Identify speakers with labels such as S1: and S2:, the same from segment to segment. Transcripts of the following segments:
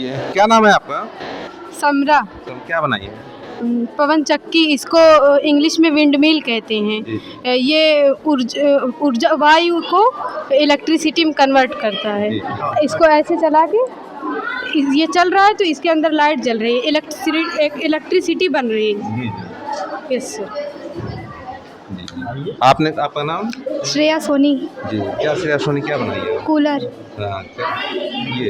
S1: बताइए, क्या नाम है आपका?
S2: समरा।
S1: तो क्या बनाई है?
S2: पवन चक्की, इसको इंग्लिश में विंड मिल कहते हैं।
S1: जी।
S2: ये ऊर्जा वायु को इलेक्ट्रिसिटी में कन्वर्ट करता है।
S1: जी।
S2: इसको ऐसे चला के ये चल रहा है तो इसके अंदर लाइट जल रही है, इलेक्ट्रिसिटी बन रही है।
S1: जी जी
S2: यस सर।
S1: जी जी। आपने आपका नाम?
S2: श्रेया सोनी।
S1: जी। क्या श्रेया सोनी क्या बनाई है?
S2: कूलर।
S1: हाँ, ये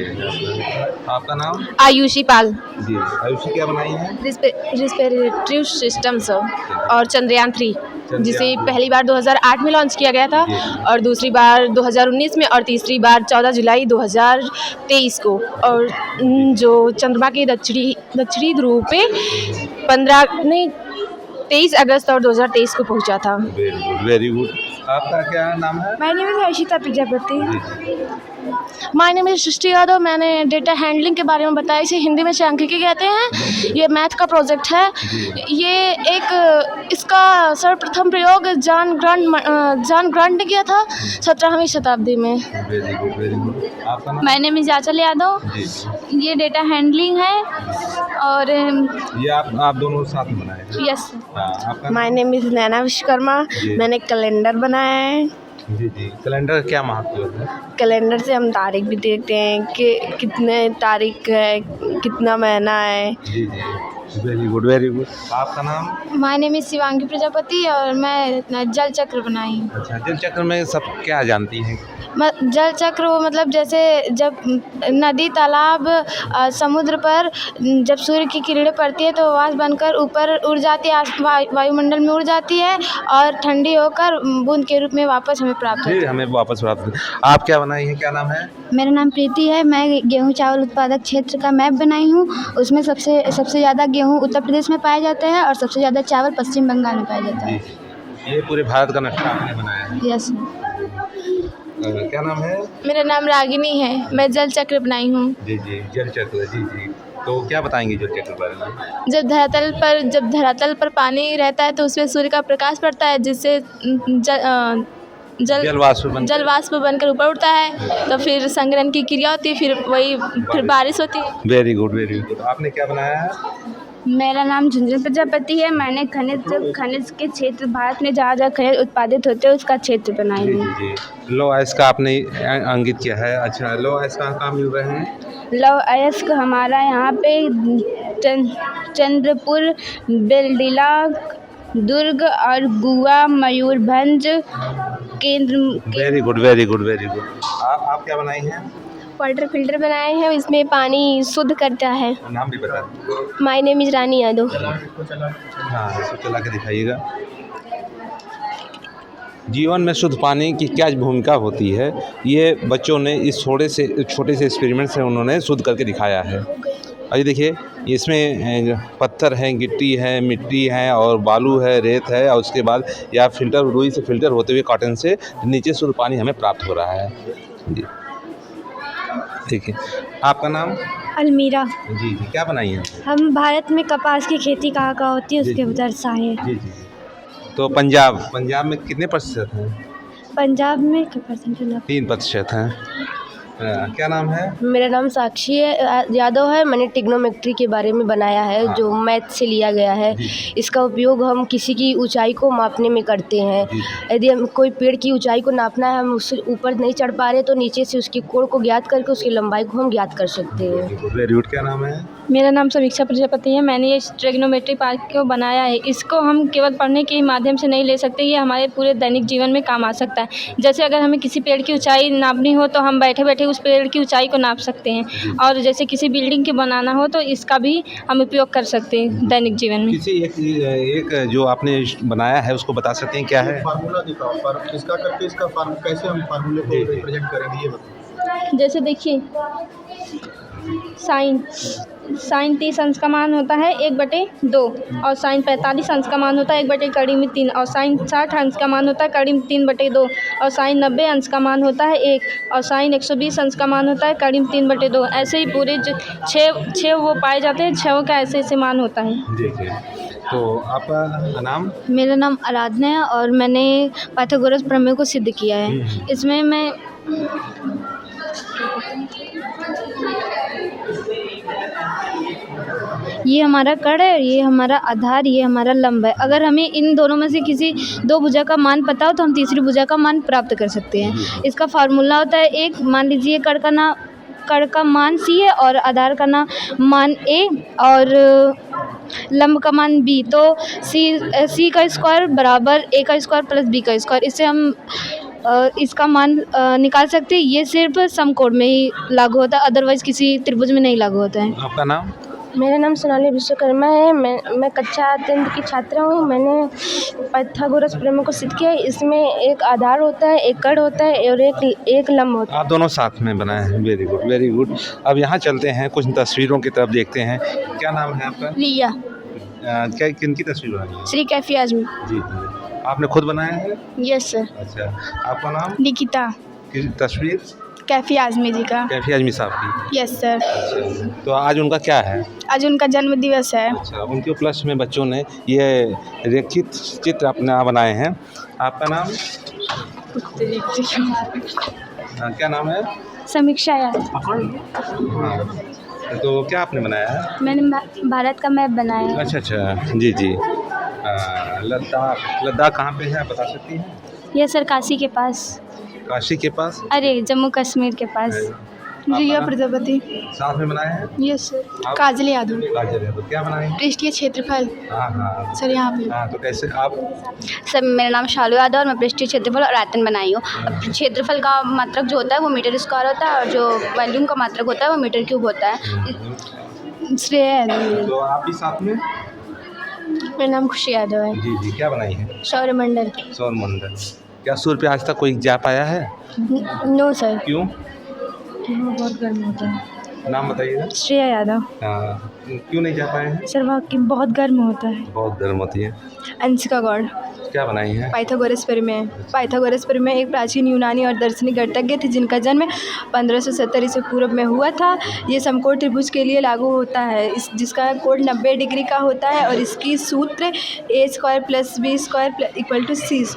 S1: आपका नाम?
S3: आयुषी पाल।
S1: जी। आयुषी क्या बनाई है?
S3: रिस्पिरेटरी सिस्टम सर और चंद्रयान 3 जिसे
S1: चंद्रयान।
S3: पहली बार 2008 में लॉन्च किया गया था
S1: जी।
S3: और दूसरी बार 2019 में और तीसरी बार 14 जुलाई 2023 को। और जो चंद्रमा के दक्षिणी ध्रुव पे 23 अगस्त और 2023 को पहुंचा था।
S1: Very good very good. आपका क्या नाम है?
S2: My name is Harshita Prajapati.
S1: जी जी।
S3: My name is Srishti Yadav. मैंने डेटा हैंडलिंग के बारे में बताया, इसे हिंदी में सांख्यिकी कहते हैं। ये मैथ का प्रोजेक्ट है। ये इसका सर्वप्रथम प्रयोग जॉन ग्रांट ने किया था 17वीं शताब्दी में।
S1: Very good very good. आपका नाम?
S3: माय नेम इज आंचल यादव।
S1: जी।
S3: ये डेटा हैंडलिंग है और
S1: ये आप दोनों साथ में बनाए हैं?
S3: यस।
S1: हाँ, आपका?
S3: माय नेम इज नैना विश्वकर्मा।
S1: जी।
S3: मैंने कैलेंडर बनाया है।
S1: जी जी। कैलेंडर क्या महत्व है?
S3: कैलेंडर से हम तारीख भी देखते हैं कि कितने तारीख है, कितना महीना है।
S1: जी जी। Very good very good. आपका नाम?
S3: My name is Shivangi Prajapati और मैं जल चक्र बनाई हूँ।
S1: अच्छा, जल चक्र में सब क्या जानती हैं?
S3: जल चक्र वो मतलब जैसे जब नदी तालाब समुद्र पर जब सूर्य की किरणें पड़ती है तो आवाज़ बनकर ऊपर उड़ जाती है, वायुमंडल में उड़ जाती है और ठंडी होकर बूंद के रूप में वापस हमें प्राप्त होती
S1: जी, हमें वापस प्राप्त। आप क्या बनाई हैं, क्या नाम है?
S3: है। मेरा नाम प्रीति है। मैं गेहूँ चावल उत्पादक क्षेत्र का मैप बनाई हूँ। उसमें सबसे ज़्यादा गेहूँ उत्तर प्रदेश में पाया जाता है और सबसे ज़्यादा चावल पश्चिम बंगाल में पाया जाता है।
S1: ये पूरे भारत का नक्शा आपने बनाया है?
S3: यस।
S1: क्या नाम है?
S3: मेरा नाम रागिनी है। मैं जल चक्र बनाई हूँ।
S1: जी जी। जल चक्र। जी जी। तो क्या बताएंगे जल चक्र के बारे में?
S3: जब धरातल पर पानी रहता है तो उसमें सूर्य का प्रकाश पड़ता है जिससे
S1: जल वाष्प
S3: बनकर ऊपर उठता है। तो फिर संग्रहण की क्रिया होती है, फिर बारिश होती है।
S1: Very good very good. आपने क्या बनाया है?
S2: मेरा नाम झुंझुन प्रजापति है। मैंने खनिज के क्षेत्र, भारत में जहाँ जहाँ खनिज उत्पादित होते हैं उसका क्षेत्र बनाई
S1: जी
S2: हूँ।
S1: जी जी। लो आइस का आपने अंकित किया है। अच्छा, लो आइस कहाँ मिल रहे हैं?
S2: लव अयस्क हमारा यहाँ पे चंद्रपुर, बेलडीला, दुर्ग और गुआ, मयूरभंज केंद्र।
S1: Very good very good very good. आप क्या बनाई हैं?
S3: वाटर फिल्टर बनाए हैं, इसमें पानी शुद्ध करता है।
S1: नाम भी बता दीजिए।
S3: माय नेम इज रानी यादव।
S1: हाँ, इसको चला के दिखाइएगा। जीवन में शुद्ध पानी की क्या भूमिका होती है, ये बच्चों ने इस छोटे से एक्सपेरिमेंट से उन्होंने शुद्ध करके दिखाया है। और ये देखिए, इसमें पत्थर हैं, गिट्टी है, मिट्टी है और बालू है, रेत है और उसके बाद या रुई से फिल्टर होते हुए कॉटन से नीचे शुद्ध पानी हमें प्राप्त हो रहा है। जी ठीक है। आपका नाम?
S2: अलमीरा।
S1: जी जी। क्या बनाई है?
S2: हम भारत में कपास की खेती कहाँ होती है उसके दर्शाए हैं।
S1: जी जी। तो पंजाब में कितने प्रतिशत हैं?
S2: पंजाब में
S1: 3% हैं। क्या नाम है?
S3: मेरा नाम साक्षी यादव है। मैंने ट्रिग्नोमेट्री के बारे में बनाया है जो मैथ से लिया गया है। इसका उपयोग हम किसी की ऊंचाई को मापने में करते हैं। यदि हम कोई पेड़ की ऊंचाई को नापना है, हम उससे ऊपर नहीं चढ़ पा रहे तो नीचे से उसके कोण को ज्ञात करके उसकी लंबाई को हम ज्ञात कर सकते हैं।
S1: Very good. क्या नाम है?
S2: मेरा नाम समीक्षा प्रजापति है। मैंने ये ट्रिग्नोमेट्री पार्क को बनाया है। इसको हम केवल पढ़ने के माध्यम से नहीं ले सकते, ये हमारे पूरे दैनिक जीवन में काम आ सकता है। जैसे अगर हमें किसी पेड़ की ऊंचाई नापनी हो तो हम बैठे बैठे उस पेड़ की ऊंचाई को नाप सकते हैं, और जैसे किसी बिल्डिंग की बनाना हो तो इसका भी हम उपयोग कर सकते हैं दैनिक जीवन में।
S1: किसी एक जो आपने बनाया है उसको बता सकते हैं क्या है?
S4: फार्मूला दिखाओ, इसका करके इसका कैसे हम फार्मूले को रिप्रेजेंट करेंगे ये बताओ।
S2: जैसे देखिए, साइन 30 अंश का मान होता है 1/2 और साइन 45 अंश का मान होता है 1/3 और साइन 60 अंश का मान होता है 3/2 और साइन 90 अंश का मान होता है 1 और साइन 120 अंश का मान होता है 3/2। ऐसे ही पूरे जो छः वो पाए जाते हैं, छः का ऐसे मान होता है।
S1: जी जी। तो आपका नाम?
S2: मेरा नाम आराधना है और मैंने पाइथागोरस प्रमेय को सिद्ध किया है। इसमें मैं ये हमारा कड़ है, ये हमारा आधार, ये हमारा लंब है। अगर हमें इन दोनों में से किसी दो भुजा का मान पता हो तो हम तीसरी भुजा का मान प्राप्त कर सकते हैं। इसका फार्मूला होता है एक, मान लीजिए कड़ का मान C है और आधार का मान A और लंब का मान B। तो C का स्क्वायर बराबर A का स्क्वायर प्लस B का स्क्वायर। इससे हम इसका मान निकाल सकते हैं। ये सिर्फ समकोण में ही लागू होता है, अदरवाइज किसी त्रिभुज में नहीं लागू होता है।
S1: आपका नाम?
S3: मेरा नाम सोनाली विश्वकर्मा है। मैं कक्षा 10 की छात्रा हूँ। मैंने पाइथागोरस प्रमेय को सिद्ध किया है। इसमें एक आधार होता है, एक कड़ होता है और एक लंब होता है।
S1: आप दोनों साथ में बनाए हैं, वेरी गुड वेरी गुड। अब यहाँ चलते हैं, कुछ तस्वीरों की तरफ देखते हैं। क्या नाम है आपका?
S2: रिया।
S1: क्या किनकी तस्वीर बनाई है?
S2: श्री कैफी आजमी।
S1: जी, आपने खुद बनाया है?
S2: Yes sir.
S1: अच्छा, आपका नाम?
S2: निकिता।
S1: किस तस्वीर?
S2: कैफी आजमी जी का।
S1: कैफी आजमी साहब की?
S2: Yes sir.
S1: अच्छा, तो आज उनका क्या है?
S2: आज उनका जन्म दिवस है।
S1: अच्छा, उनके उपलक्ष्य में बच्चों ने ये रेखित चित्र अपना बनाए हैं। आपका नाम? क्या नाम है?
S2: समीक्षा यार।
S1: हाँ, तो क्या आपने बनाया है?
S2: मैंने भारत का मैप बनाया है।
S1: अच्छा अच्छा, जी जी। लद्दाख कहाँ पे है, आप बता सकती हैं?
S2: ये सर काशी के पास।
S1: काशी के पास?
S2: अरे जम्मू कश्मीर के पास।
S1: रिया
S2: प्रजापति।
S1: साथ में बनाए हैं?
S2: Yes sir.
S1: आप?
S2: काजल यादव।
S1: काजल है, तो क्या बनाए हैं?
S2: पृष्ठीय क्षेत्रफल।
S1: हाँ हाँ
S2: सर यहाँ पे।
S1: हाँ, तो कैसे आप?
S2: सर मेरा नाम शालू यादव और मैं पृष्ठीय क्षेत्रफल और आयतन बनाई हूँ। क्षेत्रफल का मात्रक जो होता है वो मीटर स्क्वायर होता है और जो वॉल्यूम का मात्रक होता है वो मीटर क्यूब होता है। श्रेय यादव।
S1: तो आप भी साथ में?
S2: मेरा नाम खुशी यादव है।
S1: जी जी, क्या बनाई है?
S2: सौरमंडल।
S1: सौरमंडल। क्या सूर्य पे आज तक कोई जा पाया है?
S2: No sir.
S1: क्यों?
S2: बहुत गर्म होता है।
S1: नाम बताइएगा।
S2: श्रेया यादव।
S1: हाँ, क्यों नहीं जा पाए हैं?
S2: सर वहाँ की बहुत गर्म होता है।
S1: बहुत गर्म होती है।
S2: अंशिका गौड़।
S1: क्या बनाई है?
S2: पाइथागोरस प्रमेय। पाइथागोरस प्रमेय एक प्राचीन यूनानी और दार्शनिक गणितज्ञ थे जिनका जन्म 1570 ईस्वी पूर्व में हुआ था। ये समकोण त्रिभुज के लिए लागू होता है, जिसका कोण 90 डिग्री का होता है और इसकी सूत्र A² + B² = C²।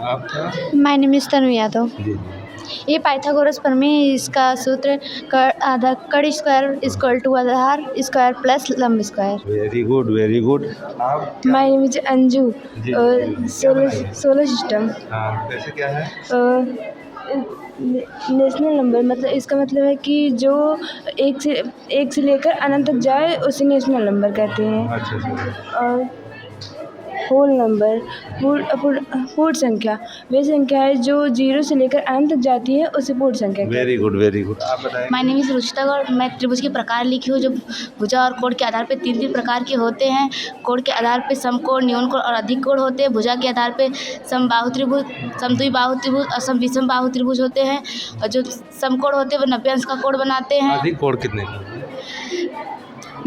S1: आपका?
S2: My name is Tanu Yadav.
S1: जी।
S2: ये पाइथागोरस प्रमेय, इसका सूत्र कड़ स्क्वायर = आधार स्क्वायर प्लस लंब square.
S1: Very good very good. आप?
S2: My name is Anju.
S1: जी,
S2: सोलर सिस्टम।
S1: हाँ, कैसे क्या है?
S2: नेशनल नंबर, मतलब इसका मतलब है कि जो एक से लेकर अनंत तक जाए उसे नेशनल नंबर कहते हैं।
S1: अच्छा अच्छा।
S2: और होल नंबर, पूर्ण संख्या वे संख्या है जो 0 से लेकर अनंत तक जाती है उसे पूर्ण संख्या कहते हैं।
S1: Very good very good. आप बताएं।
S2: माय नेम इज़ रुचिता और मैं त्रिभुज के प्रकार लिखी हूँ जो भुजा और कोण के आधार पे तीन प्रकार के होते हैं। कोण के आधार पे समकोण, न्यून कोण और अधिक कोण होते हैं। भुजा के आधार पे समबाहु त्रिभुज, समद्विबाहु त्रिभुज और समविषम बाहु त्रिभुज होते हैं। और जो समकोण होते हैं वो 90 अंश का कोण बनाते हैं।
S1: अधिक कोण कितने का?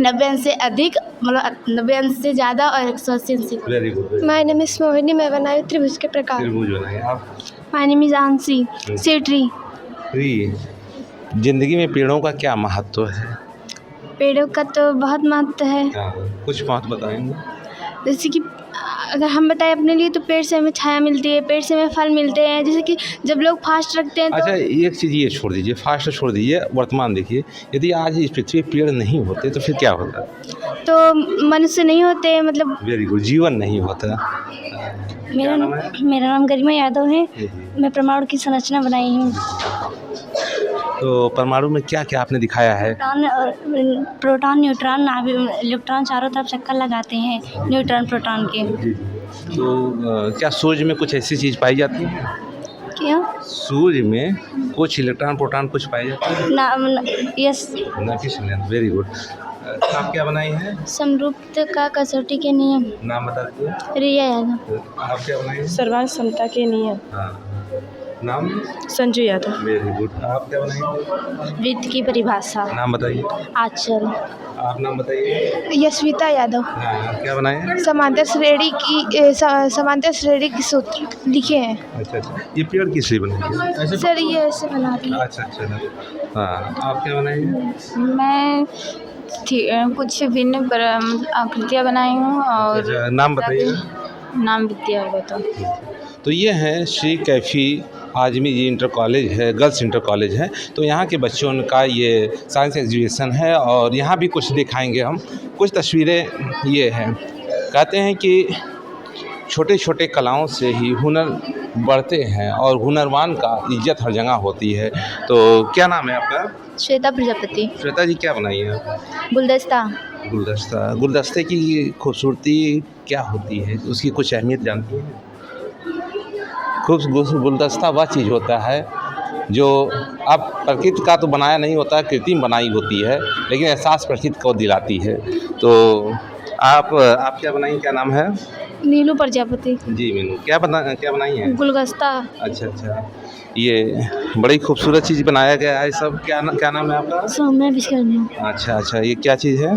S2: 90 अंश से अधिक, मतलब 90 अंश से ज़्यादा और 180 अंश से।
S1: Very good.
S2: My name is Mohini, मैं बनाई त्रिभुज के प्रकार।
S1: त्रिभुज बनाए आप?
S2: My name is Ansi Setri.
S1: जिंदगी में पेड़ों का क्या महत्व है?
S2: पेड़ों का तो बहुत महत्व है।
S1: कुछ महत्व बताएंगे?
S2: जैसे कि अगर हम बताएं अपने लिए तो पेड़ से हमें छाया मिलती है, पेड़ से हमें फल मिलते हैं। जैसे कि जब लोग फास्ट रखते हैं तो
S1: अच्छा, एक चीज़ ये छोड़ दीजिए, फास्ट छोड़ दीजिए, वर्तमान देखिए। यदि आज इस पृथ्वी पे पेड़ नहीं होते तो फिर क्या होता?
S2: तो मनुष्य नहीं होते, मतलब
S1: वेरी गुड, जीवन नहीं होता।
S2: मेरा नाम गरिमा यादव है। मैं परमाणु की संरचना बनाई हूँ।
S1: तो परमाणु में क्या क्या आपने दिखाया है?
S2: प्रोटॉन, न्यूट्रॉन, इलेक्ट्रॉन चारों तरफ चक्कर लगाते हैं न्यूट्रॉन प्रोटॉन के।
S1: तो क्या सूर्य में कुछ ऐसी चीज़ पाई जाती है?
S2: क्या?
S1: सूर्य में कुछ इलेक्ट्रॉन प्रोटॉन कुछ पाई जाती है?
S2: यस।
S1: Very good. आप क्या बनाई हैं?
S2: समरूपता का कसौटी के नियम।
S1: नाम बता दीजिए।
S2: रिया यादव।
S1: आप क्या बनाई हैं?
S3: सर्वांग समता के नियम।
S1: हाँ, नाम?
S3: संजू यादव।
S1: Very good. आप क्या बनाएंगे?
S2: वृत्त की परिभाषा।
S1: नाम बताइए।
S2: आचल।
S1: आप नाम बताइए।
S2: यशविता यादव।
S1: हाँ, क्या बनाए?
S2: समांतर श्रेणी के सूत्र लिखे हैं।
S1: अच्छा अच्छा, ये पेड़ किस लिए बनाई?
S2: सर ये ऐसे बनाती है।
S1: अच्छा अच्छा। हाँ, आप क्या बनाएंगे?
S2: मैं कुछ भिन्न आकृतियाँ बनाई हूँ और
S1: अच्छा, नाम बताइए।
S2: नाम विद्या होगा तो।
S1: तो ये हैं श्री कैफी आजमी जी इंटर कॉलेज है, गर्ल्स इंटर कॉलेज है। तो यहाँ के बच्चों का ये साइंस एग्जीबिशन है और यहाँ भी कुछ दिखाएंगे हम। कुछ तस्वीरें ये हैं, कहते हैं कि छोटे छोटे कलाओं से ही हुनर बढ़ते हैं और हुनरवान का इज्जत हर जगह होती है। तो क्या नाम है आपका?
S2: श्वेता प्रजापति।
S1: श्वेता जी, क्या बनाई है आप?
S2: गुलदस्ता।
S1: गुलदस्ते की खूबसूरती क्या होती है, उसकी कुछ अहमियत जानती हैं? गुलदस्ता वह चीज़ होता है जो अब प्रकृति का तो बनाया नहीं होता, कृत्रिम बनाई होती है, लेकिन एहसास प्रकृति को दिलाती है। तो आप क्या बनाई, क्या नाम है?
S2: नीलू प्रजापति।
S1: जी मीनू, क्या बनाई है?
S2: गुलदस्ता।
S1: अच्छा, ये बड़ी खूबसूरत चीज़ बनाया गया है सब। क्या नाम है आपका?
S2: सौम्या विश्वकर्मा।
S1: अच्छा, ये क्या चीज़ है?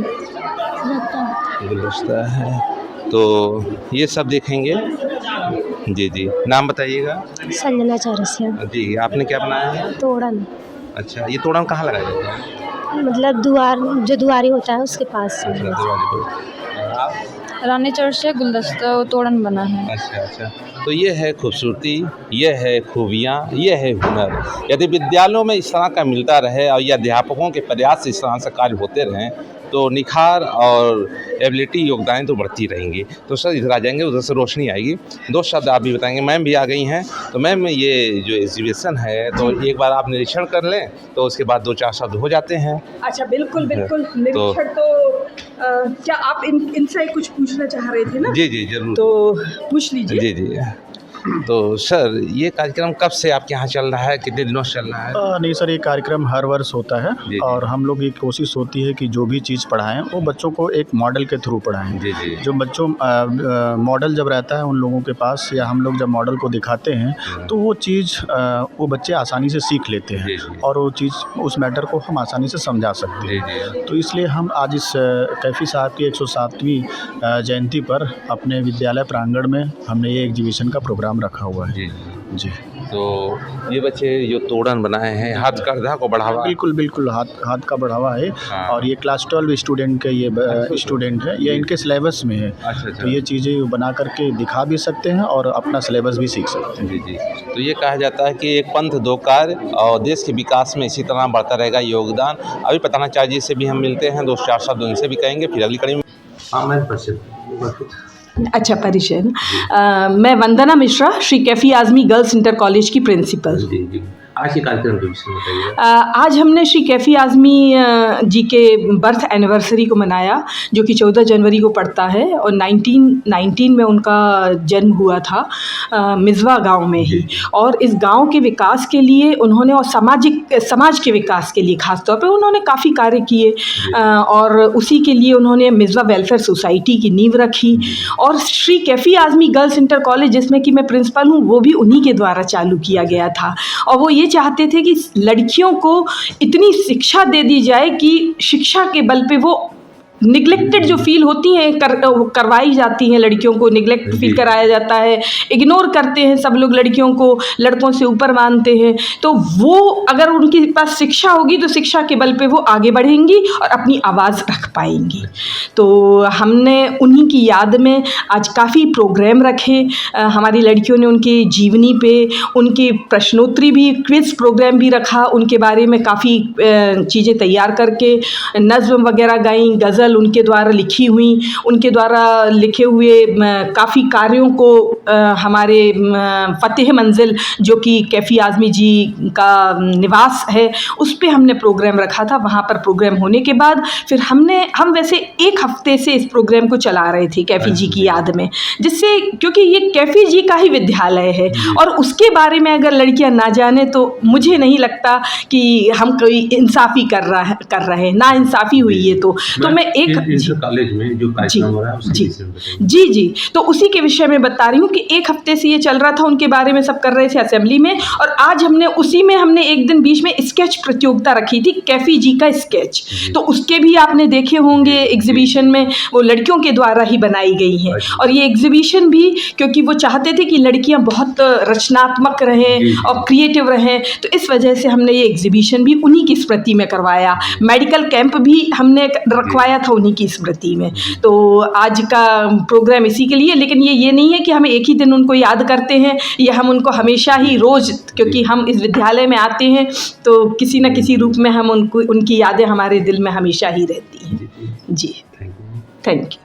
S1: गुलदस्ता है। तो ये सब देखेंगे। जी, नाम बताइएगा।
S3: संजना चौरसिया।
S1: जी, आपने क्या बनाया है?
S3: तोड़न,
S1: अच्छा, ये तोड़न कहाँ लगाया जाता है?
S3: मतलब दुआरी होता है उसके पास।
S1: अच्छा, दरवाजे पर। आप?
S2: रानी चौरसिया गुलदस्ता तोड़न बना है।
S1: अच्छा, तो ये है खूबसूरती, ये है खूबियाँ, ये है हुनर। यदि विद्यालयों में इस तरह का मिलता रहे और या अध्यापकों के प्रयास से इस तरह से कार्य होते रहें तो निखार और एबिलिटी योगदान तो बढ़ती रहेंगी। तो सर इधर आ जाएंगे, उधर से रोशनी आएगी। 2 शब्द आप भी बताएंगे। मैम भी आ गई हैं। तो मैम, ये जो एग्जीबिशन है तो एक बार आप निरीक्षण कर लें तो उसके बाद 2-4 शब्द हो जाते हैं।
S5: अच्छा, बिल्कुल निरीक्षण तो क्या आप इनसे कुछ पूछना चाह रहे थे ना?
S1: जी ज़रूर।
S5: तो पूछ लीजिए।
S1: जी। तो सर, ये कार्यक्रम कब से आपके यहाँ चल रहा है, कितने दिनों से चल रहा है?
S4: नहीं सर, ये कार्यक्रम हर वर्ष होता है।
S1: जी।
S4: और हम लोग की कोशिश होती है कि जो भी चीज़ पढ़ाएं वो बच्चों को एक मॉडल के थ्रू पढ़ाएं।
S1: जी।
S4: जो बच्चों मॉडल जब रहता है उन लोगों के पास, या हम लोग जब मॉडल को दिखाते हैं तो वो चीज़ वो बच्चे आसानी से सीख लेते हैं
S1: जी।
S4: और वो चीज़, उस मैटर को हम आसानी से समझा सकते हैं।
S1: जी।
S4: तो इसलिए हम आज इस कैफ़ी साहब की 107वीं जयंती पर अपने विद्यालय प्रांगण में हमने ये एग्जीबिशन का प्रोग्राम रखा हुआ है। जी।
S1: तो ये बच्चे जो तोड़न बनाए हैं, हथकरघा को बढ़ावा।
S4: बिल्कुल हाथ का बढ़ावा है।
S1: हाँ।
S4: और ये क्लास 12 स्टूडेंट के ये स्टूडेंट है, ये इनके सिलेबस में है।
S1: अच्छा।
S4: तो ये चीज़ें बना करके दिखा भी सकते हैं और अपना सिलेबस भी सीख सकते हैं।
S1: जी। तो ये कहा जाता है कि एक पंथ 2 कार्य, और देश के विकास में इसी तरह बढ़ता रहेगा योगदान। अभी पतानाचार्य जी से भी हम मिलते हैं, 2-4 शब्द उनसे भी कहेंगे, फिर अगली कड़ी में। हाँ, मैं
S5: अच्छा, परिचय ना। मैं Vandana Mishra, Shri Kaifi Azmi girls inter college की प्रिंसिपल।
S1: जी। आज के कार्यक्रम के विषय में बताइए।
S5: आज हमने श्री कैफ़ी आज़मी जी के बर्थ एनिवर्सरी को मनाया, जो कि 14 जनवरी को पड़ता है और 1919 में उनका जन्म हुआ था मिज़वा गांव में ही। और इस गांव के विकास के लिए उन्होंने, और समाज के विकास के लिए ख़ास तौर पे उन्होंने काफ़ी कार्य किए। और उसी के लिए उन्होंने मिज़वा वेलफेयर सोसाइटी की नींव रखी। और Shri Kaifi Azmi girls inter college, जिसमें कि मैं प्रिंसिपल हूँ, वो भी उन्हीं के द्वारा चालू किया गया था। और वो ये चाहते थे कि लड़कियों को इतनी शिक्षा दे दी जाए कि शिक्षा के बल पे वो निगलेक्टेड जो फील होती हैं करवाई जाती हैं, लड़कियों को निगलेक्ट फील कराया जाता है, इग्नोर करते हैं सब लोग लड़कियों को, लड़कों से ऊपर मानते हैं। तो वो अगर उनके पास शिक्षा होगी तो शिक्षा के बल पे वो आगे बढ़ेंगी और अपनी आवाज़ रख पाएंगी। तो हमने उन्हीं की याद में आज काफ़ी प्रोग्राम रखे। हमारी लड़कियों ने उनके जीवनी पे, उनके प्रश्नोत्तरी भी, क्विज़ प्रोग्राम भी रखा, उनके बारे में काफ़ी चीज़ें तैयार करके नज़्म वगैरह गाई, गज़ल उनके द्वारा लिखी हुई, उनके द्वारा लिखे हुए काफ़ी कार्यों को हमारे फ़तेह मंजिल, जो कि कैफ़ी आज़मी जी का निवास है, उस पे हमने प्रोग्राम रखा था। वहाँ पर प्रोग्राम होने के बाद फिर हम वैसे 1 हफ्ते से इस प्रोग्राम को चला रहे थे कैफ़ी जी की याद में, जिससे, क्योंकि ये कैफ़ी जी का ही विद्यालय है और उसके बारे में अगर लड़कियाँ ना जाने तो मुझे नहीं लगता कि हम कोई इंसाफ़ी कर रहे हैं, ना इंसाफ़ी हुई है। तो मैं एक
S1: कॉलेज में जो कार्यक्रम हो रहा है उसके विषय में बताइए।
S5: जी, तो उसी के विषय में बता रही हूँ कि 1 हफ्ते से ये चल रहा था, उनके बारे में सब कर रहे थे असेंबली में। और आज हमने एक दिन बीच में स्केच प्रतियोगिता रखी थी, कैफ़ी जी का स्केच। तो उसके भी आपने देखे होंगे एग्जीबिशन में, वो लड़कियों के द्वारा ही बनाई गई हैं। और ये एग्जीबिशन भी, क्योंकि वो चाहते थे कि लड़कियाँ बहुत रचनात्मक रहें और क्रिएटिव रहें, तो इस वजह से हमने ये एग्जीबिशन भी उन्हीं की स्मृति में करवाया। मेडिकल कैंप भी हमने रखवाया था उन्हीं की स्मृति में। तो आज का प्रोग्राम इसी के लिए, लेकिन ये नहीं है कि हम एक ही दिन उनको याद करते हैं, ये हम उनको हमेशा ही रोज़, क्योंकि हम इस विद्यालय में आते हैं तो किसी न किसी रूप में हम उनकी यादें हमारे दिल में हमेशा ही रहती हैं। जी, थैंक यू।